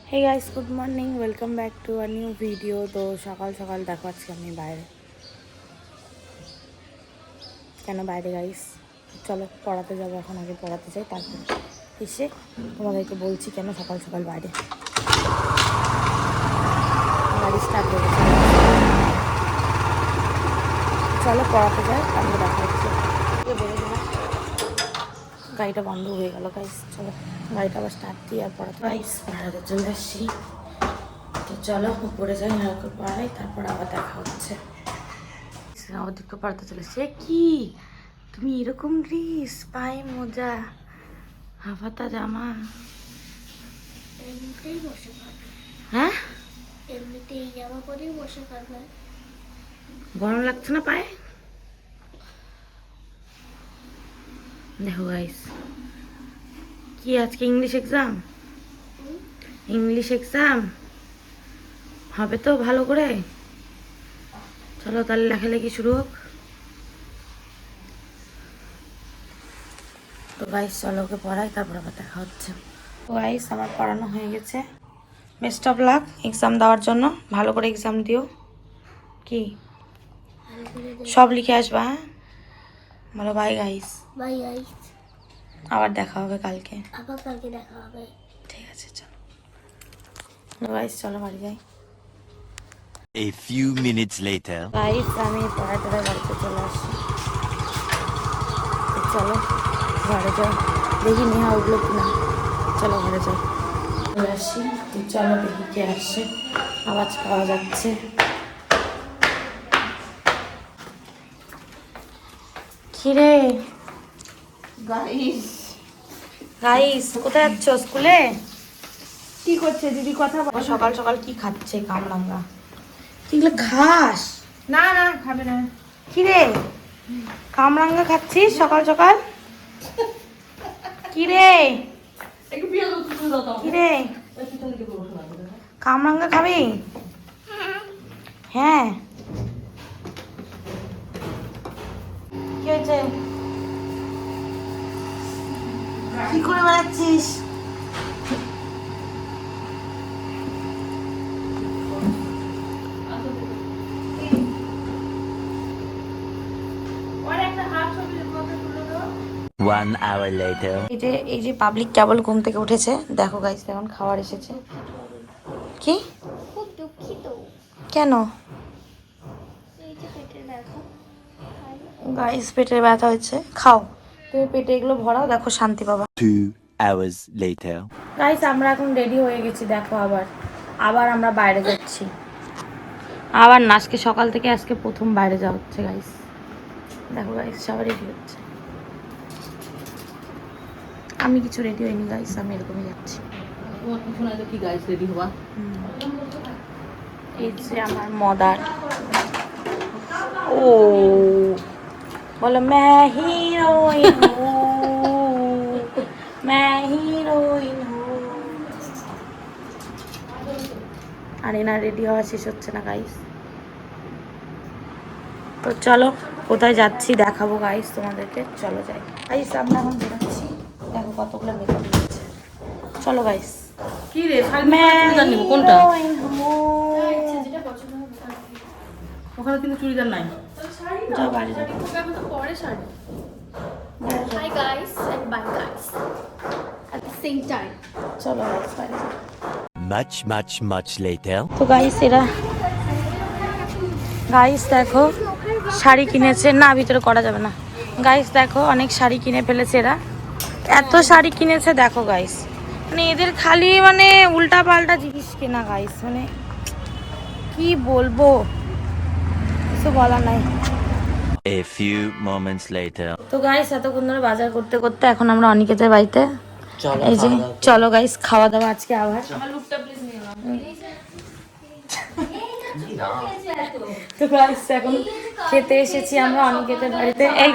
Hey guys, good morning, welcome back to a new video. তো সকাল সকাল দেখো আজকে আমি বাইরে। কেন বাইরে গাইস? চলো পড়াতে যাবো, এখন আগে পড়াতে যাই, তারপর এসে তোমাদেরকে বলছি কেন সকাল সকাল বাইরে। গাড়ি স্টার্ট হয়ে গেছে, চলো পড়াতে যাই, তারপর দেখা হচ্ছে। গাড়িটা বন্ধ হয়ে গেল গাইস, চলো গাড়িটা আবার স্টার্ট দিই আর পড়াতে। গাইস পড়াতে চলে আসছি, তো চলো উপরে যাই, হালকা পড়াই, তারপর আবার দেখা হচ্ছে। অধিক পড়াতে চলেছে কি? তুমি এরকম ড্রেস, পায়ে মোজা, হাফাতা জামা, এমনিতেই বসে পারবে। হ্যাঁ এমনিতেই জামা পরেই বসে পারবে। গরম লাগছে না পায়ে? দেখো গাইস, কি আজকে ইংলিশ এক্সাম? ইংলিশ এক্সাম হবে তো ভালো করে? চলো তাহলে লেখালেখি শুরু হোক। তো গাইস চলো ওকে পড়াই, তারপর আবার দেখা হচ্ছে। তো গাইস আমার পড়ানো হয়ে গেছে। বেস্ট অফ লাক এক্সাম দেওয়ার জন্য, ভালো করে এক্সাম দিও। কি সব লিখে আসবা? হ্যাঁ বলো বাই গাইস। বাই গাইস, আবার দেখা হবে কালকে। আবার কালকে দেখা হবে। ঠিক আছে চলো গাইস, চলো বাড়ি যাই। A few minutes later. Guys আমি পড়াতে বাড়িতে চলে আসছি, চলো ঘরে যাই, দেখি নেহা ওগুলো কিনা। চলো ঘরে যাই, চলে আসি। চলো দেখি কে আসছে, আওয়াজ পাওয়া যাচ্ছে। কিরে গাইস গাইস কোথায় যাচ্ছ? স্কুলে? কি করছে দিদি? কথা বল। সকাল সকাল কি খাচ্ছে কামরাঙ্গা? এগুলো ঘাস? না না, খাবে না। কিরে কামরাঙ্গা খাচ্ছিস সকাল সকাল? কিরে একটু পিয়াজ উঠতে দাও তো। কিরে কামরাঙ্গা খাবি? হ্যাঁ কি হয়েছে? কি করে বেড়াচ্ছিস? ওর একটা হাত ছবি কথা তুলে দাও। 1 hour later. এই যে পাবলিক কেবল ঘুম থেকে উঠেছে, দেখো গাইস এখন খাবার এসেছে। কি? খুব দুঃখিত, কেন এই যে পেটের ব্যথা। গাইস পেটের ব্যথা হয়েছে? খাও, তুমি পেটে এগুলো ভরাও, দেখো শান্তি পাবা। 2 hours later. গাইস আমরা এখন রেডি হয়ে গেছি, দেখো আবার আবার আমরা বাইরে যাচ্ছি। আবার না, আজকে সকাল থেকে আজকে প্রথম বাইরে যাওয়া হচ্ছে গাইস। দেখো গাইস সবাই রেডি হচ্ছে, আমি কিছু রেডি হইনি গাইস, আমি এরকমই যাচ্ছি। তোমার পিছনে তো কি গাইস রেডি হবা? এই যে আমার মদার, ও বলো मैं हीरोइन हूँ, मैं हीरोइन हूँ। আরে না, রেডি হওয়া শেষ হচ্ছে না গাইস। তো চলো কোথায় যাচ্ছি দেখাবো গাইস তোমাদেরকে, চলো যাই গাইস। আমরা এখন বেরোচ্ছি, দেখো কতগুলো মেকআপ নিচ্ছে। চলো গাইস। কি রে, শাড়ি চুড়িদার নিব কোনটা? যেটা পছন্দ হবে তাই। ওখানে কিন্তু চুড়িদার নাই। যাও বাড়ি যাও। এখন তো পরে sari. Hi guys and bye guys at the same time. চলো গাইস বাড়ি যাও। Much later. তো গাইস এরা, গাইস দেখো শাড়ি কিনেছে, না ভিতরে করা যাবে না। গাইস দেখো অনেক শাড়ি কিনে ফেলেছে এরা, এত শাড়ি কিনেছে দেখো গাইস। মানে এদের খালি মানে উল্টা পাল্টা জিনিস কেনা গাইস, মানে কি বলবো, কিছু বলা নাই। A few moments later. তো গাইস এতক্ষণ ধরে বাজার করতে করতে এখন আমরা অনিকেতের বাড়িতে, এই যে চলো গাইস খাওয়া দাওয়া আজকে আবার। তো গাইস এখন খেতে এসেছি আমরা অনিকেতের বাড়িতে। এই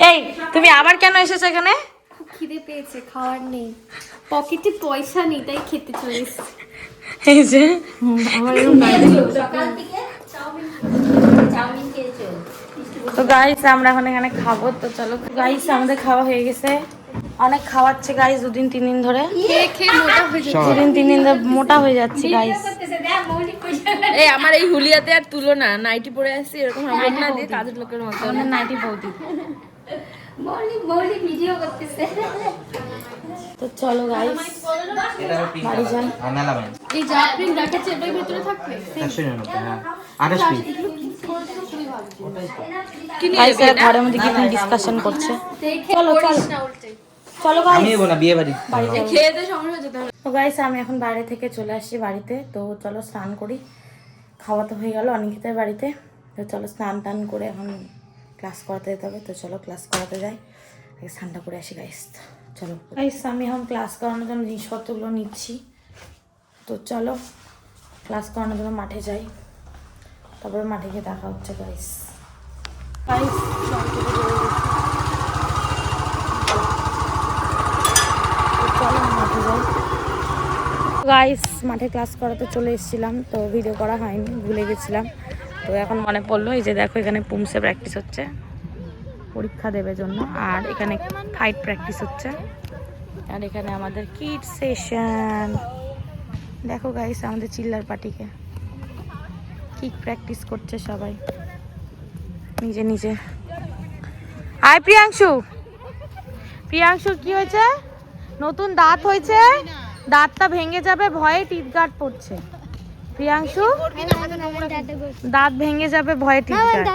এই তুমি আবার কেন এসেছো এখানে? খুব খিদে পেয়েছে, খাওয়ার নেই, পকেটে পয়সা নেই, তাই খেতে চলে এসেছি। এই যে আমার এরকম বাইরে সকাল থেকে চাউমিন খেয়েছো। তো গাইস আমরা এখন এখানে খাবো, তো চলো গাইস আমাদের খাওয়া হয়ে গেছে। অনেক খাওয়াচ্ছে গাইস 2-3 দিন ধরে। খেয়ে খেয়ে মোটা হয়ে যাচ্ছে। 2-3 দিন ধরে মোটা হয়ে যাচ্ছে গাইস। এই আমার এই হুলিয়াতে আর তুলনা, নাইটি পরে আসছি এরকম আমার না দিয়ে কাজের লোকের মতো। আমাদের নাইটি বৌদি। মৌলি ভিডিও করতেছে। তো চলো গাইস বাড়ি যাই। এই যা প্রিন্ট রাখেছে এটার ভিতরে থাকবে। গাইস এরা ঘরের মধ্যে কি ডিসকাশন করছে। চলো চলো চলো গাইস বাড়ি যাই। খেয়ে দিয়ে সমস্যা যেতে হবে। তো গাইস আমি এখন বাইরে থেকে চলে আসছি বাড়িতে। তো চলো স্নান করি, খাওয়া তো হয়ে গেল অনেকটাই বাড়িতে। তো চলো স্নান টান করে এখন ক্লাস করাতে যেতে হবে। তো চলো ক্লাস করাতে যাই, আগে স্নানটা করে আসি গাইস। চলো গাইস আমি এখন ক্লাস করানোর জন্য জিনিসপত্রগুলো নিচ্ছি। তো চলো ক্লাস করানোর জন্য মাঠে যাই, তারপরে মাঠে গিয়ে দেখা হচ্ছে গাইস। গাইস চলো মাঠে যাই। গাইস মাঠে ক্লাস করাতে চলে এসেছিলাম, তো ভিডিও করা হয়নি, ভুলে গেছিলাম। তো এখন মনে পড়লো, এই যে দেখো এখানে পুমসে প্র্যাকটিস হচ্ছে পরীক্ষা দেবে জন্য, আর এখানে ফাইট প্র্যাকটিস হচ্ছে, আর এখানে আমাদের কিড সেশন। দেখো গাইস আমাদের চিল্লার পার্টিকে কিক প্র্যাকটিস করছে সবাই নিজে নিজে। আয় প্রিয়াংশু, প্রিয়াংশুর কি হয়েছে? নতুন দাঁত হয়েছে, দাঁতটা ভেঙে যাবে ভয়ে টিথ গার্ড পড়ছে। প্রিয়াংশু দাঁত ভেঙে যাবে ভয়ে টিথ গার্ড।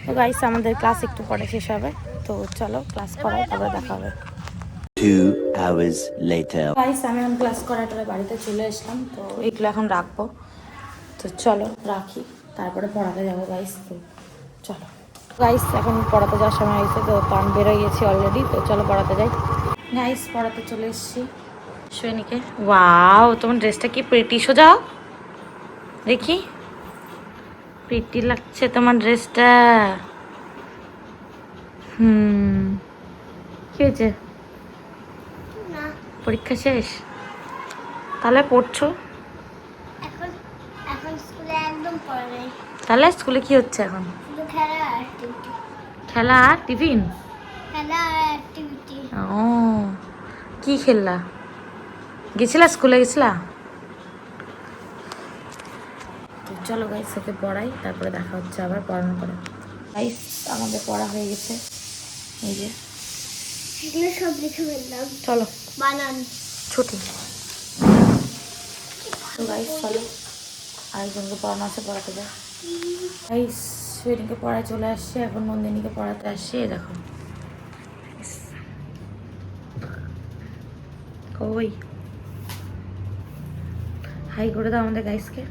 তো গাইস আমাদের ক্লাস একটু পরে শেষ হবে, তো চলো ক্লাস করাই তারপরে দেখা হবে। 2 hours later. গাইস আমি এখন ক্লাস করার পরে বাড়িতে চলে আসলাম। তো এগুলো এখন রাখবো, তো চলো রাখি তারপরে পড়াতে যাবো গাইস। তো চলো গাইস এখন পড়াতে যাওয়ার সময় হয়েছে, তো আমি বেরোয় গেছি অলরেডি। তো চলো পড়াতে যাই গাইস। পড়াতে চলে এসেছি সৈনিকে। ওয়াও তোমার ড্রেসটা কি প্রিটি, সোজাও দেখি, প্রিটি লাগছে তোমার ড্রেসটা। কি হয়েছে? পরীক্ষা শেষ তাহলে পড়ছো? এখন স্কুলে একদম পড়া নেই, তাহলে স্কুলে কি হচ্ছে এখন? শুধু খেলা আর অ্যাক্টিভিটি। খেলা আর টিফিন? খেলা আর অ্যাক্টিভিটি। ও কি খেললা? গেছিলা স্কুলে গেছিলা? তো চলো গাইস ওকে পড়াই, তারপরে দেখা হচ্ছে আবার পড়ানো করে। গাইস আমাদের পড়া হয়ে গেছে, এই যে এগুলো সব লিখে ফেললাম। চলো বানান ছুটি। তো গাইস চলো আরেকজনকে পড়ানো আছে, পড়াতে যাই। গাইস সুইটিকে পড়ায় চলে আসছে, এখন নন্দিনীকে পড়াতে আসছে। এই দেখো কই হাই করে দাও আমাদের গাইসকে,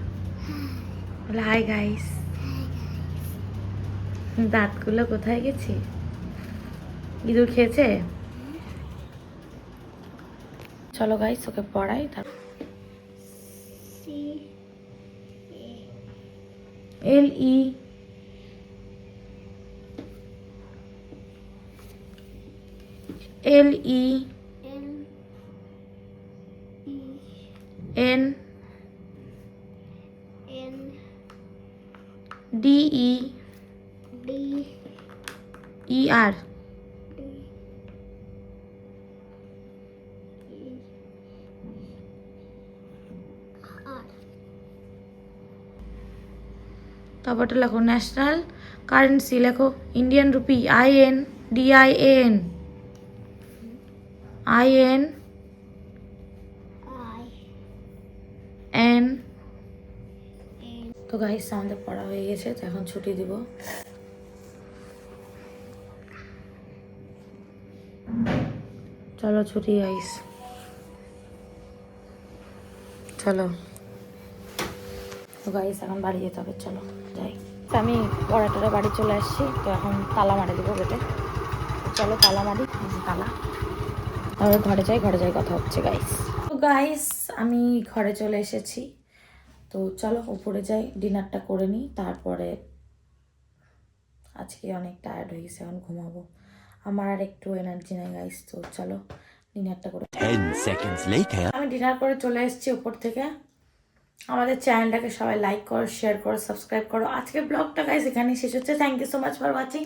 বলে হাই গাইস। দাঁতগুলো কোথায় গেছে? ইঁদুর খেয়েছে? চলো গাইস ওকে পড়াই। L E L E N N D E D E R তারপরটা লেখো ন্যাশনাল কারেন্সি, লেখো Indian rupee, IN DIN IN I N। N. তো গাইস আমাদের পড়া হয়ে গেছে, তো এখন ছুটি দিব। চলো ছুটি গাইস, চলো। তো গাইস এখন বাড়ি যেতে হবে, চলো যাই। আমি পড়াটা বাড়ি চলে আসছি, তো এখন তালা মারে দেবো গেটে। চলো তালা মারি, তালা তারপরে ঘরে যাই কথা হচ্ছে গাইস। তো গাইস আমি ঘরে চলে এসেছি, তো চলো উপরে যাই, ডিনারটা করে নিই। তারপরে আজকে অনেক টায়ার্ড হয়ে গেছে, এখন ঘুমাবো, আমার আর একটু এনার্জি নেই গাইস। তো চলো ডিনারটা করে। 10 seconds later. আমি ডিনার করে চলে এসেছি উপর থেকে। আমাদের চ্যানেলটাকে সবাই লাইক করো, শেয়ার করো, সাবস্ক্রাইব করো। আজকের ব্লগটা গাইস এখানেই শেষ হচ্ছে। Thank you so much for watching.